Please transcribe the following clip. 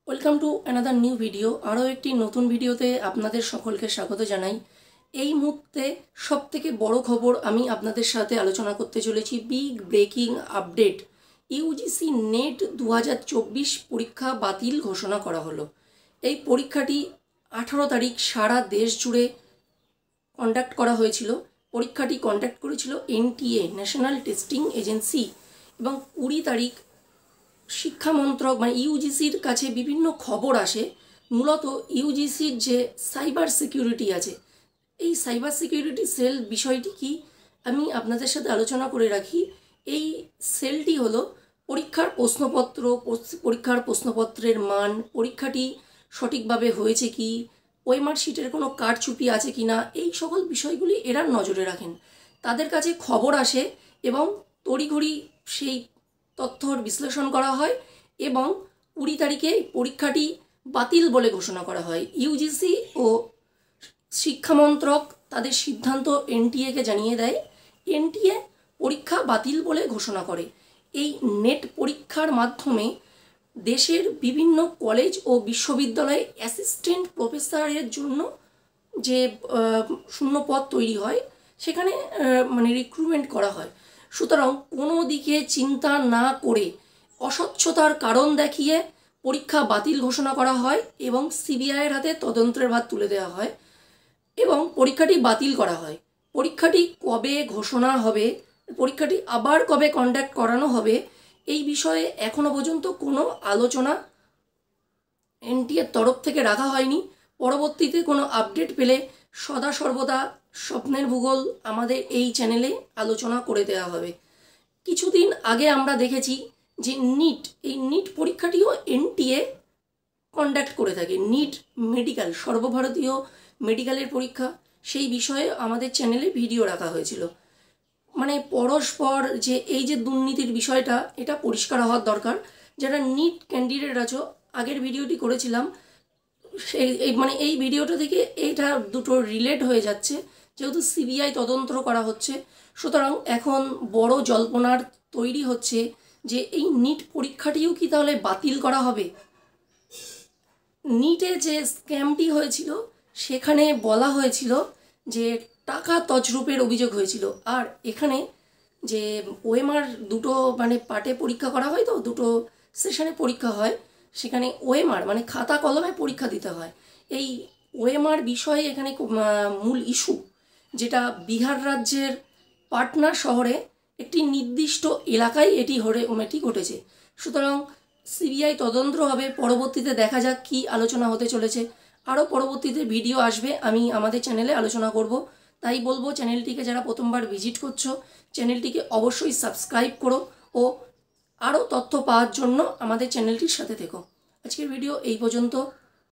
Welcome to another new video. আরও একটি নতুন ভিডিওতে আপনাদের সকলকে স্বাগত জানাই। এই মুহূর্তে সবথেকে বড় খবর আমি আপনাদের সাথে আলোচনা করতে চলেছি। Big breaking update, UGC net 2024 পরীক্ষা বাতিল ঘোষণা করা হলো। এই পরীক্ষাটি 18 তারিখ সারা দেশ জুড়ে কন্ডাক্ট করা হয়েছিল। পরীক্ষাটি কন্ডাক্ট করেছিল এনটিএ, ন্যাশনাল টেস্টিং এজেন্সি, এবং 20 তারিখ শিক্ষা মন্ত্রক মানে ইউজিসির কাছে বিভিন্ন খবর আসে। মূলত ইউজিসির যে সাইবার সিকিউরিটি আছে, এই সাইবার সিকিউরিটি সেল বিষয়টি কি আমি আপনাদের সাথে আলোচনা করে রাখি। এই সেলটি হলো পরীক্ষার প্রশ্নপত্রের মান, পরীক্ষাটি সঠিকভাবে হয়েছে কি, ওএমআর শিটের কোনো কারচুপি আছে কি না, এই সকল বিষয়গুলি এরা নজরে রাখেন। তাদের কাছে খবর আসে এবং তড়িঘড়ি সেই তথ্যর বিশ্লেষণ করা হয় এবং 20 তারিখে পরীক্ষাটি বাতিল বলে ঘোষণা করা হয়। ইউজিসি ও শিক্ষামন্ত্রক তাদের সিদ্ধান্ত এনটিএকে জানিয়ে দেয়। এনটিএ পরীক্ষা বাতিল বলে ঘোষণা করে। এই নেট পরীক্ষার মাধ্যমে দেশের বিভিন্ন কলেজ ও বিশ্ববিদ্যালয়ে অ্যাসিস্ট্যান্ট প্রফেসরের জন্য যে শূন্য পদ তৈরি হয়, সেখানে রিক্রুটমেন্ট করা হয়। সুতরাং কোনো দিকে চিন্তা না করে অস্বচ্ছতার কারণ দেখিয়ে পরীক্ষা বাতিল ঘোষণা করা হয় এবং সিবিআইয়ের হাতে তদন্তের ভার তুলে দেওয়া হয় এবং পরীক্ষাটি বাতিল করা হয়। পরীক্ষাটি কবে ঘোষণা হবে, পরীক্ষাটি আবার কবে কন্ডাক্ট করানো হবে, এই বিষয়ে এখনও পর্যন্ত কোনো আলোচনা এনটিএর তরফ থেকে রাখা হয়নি। পরবর্তীতে কোনো আপডেট পেলে সদা সর্বদা স্বপ্নের ভূগোল আমাদের এই চ্যানেলে আলোচনা করে দেওয়া হবে। কিছুদিন আগে আমরা দেখেছি যে এই নিট পরীক্ষাটিও এনটিএ কন্ডাক্ট করে থাকে। নিট মেডিকেল, সর্বভারতীয় মেডিকেলের পরীক্ষা, সেই বিষয়ে আমাদের চ্যানেলে ভিডিও রাখা হয়েছিল। পরস্পর যে এই যে দুর্নীতির বিষয়টা, এটা পরিষ্কার হওয়ার দরকার। যারা নিট ক্যান্ডিডেট আছো, আগের ভিডিওটি করেছিলাম, সেই এই ভিডিওটা থেকে এইটা দুটো রিলেট হয়ে যাচ্ছে, যেহেতু সিবিআই তদন্ত করা হচ্ছে। সুতরাং এখন বড় জল্পনার তৈরি হচ্ছে যে এই নিট পরীক্ষাটিও কি তাহলে বাতিল করা হবে। নিটে যে স্ক্যামটি হয়েছিল, সেখানে বলা হয়েছিল যে টাকা তছরূপের অভিযোগ হয়েছিল। আর এখানে যে ওএমআর দুটো পার্টে পরীক্ষা করা হয়, তো দুটো সেশনে পরীক্ষা হয়, সেখানে ওএমআর খাতা কলমে পরীক্ষা দিতে হয়। এই ওএমআর বিষয়ে এখানে মূল ইস্যু, যেটা বিহার রাজ্যের পাটনা শহরে একটি নির্দিষ্ট এলাকায় এটি ঘটেছে। সুতরাং সিবিআই তদন্ত হবে, পরবর্তীতে দেখা যাক কী আলোচনা হতে চলেছে। আরও পরবর্তীতে ভিডিও আসবে, আমি আমাদের চ্যানেলে আলোচনা করব। তাই বলবো, চ্যানেলটিকে যারা প্রথমবার ভিজিট করছো, চ্যানেলটিকে অবশ্যই সাবস্ক্রাইব করো ও আরও তথ্য পাওয়ার জন্য আমাদের চ্যানেলটির সাথে থেকো। আজকের ভিডিও এই পর্যন্ত।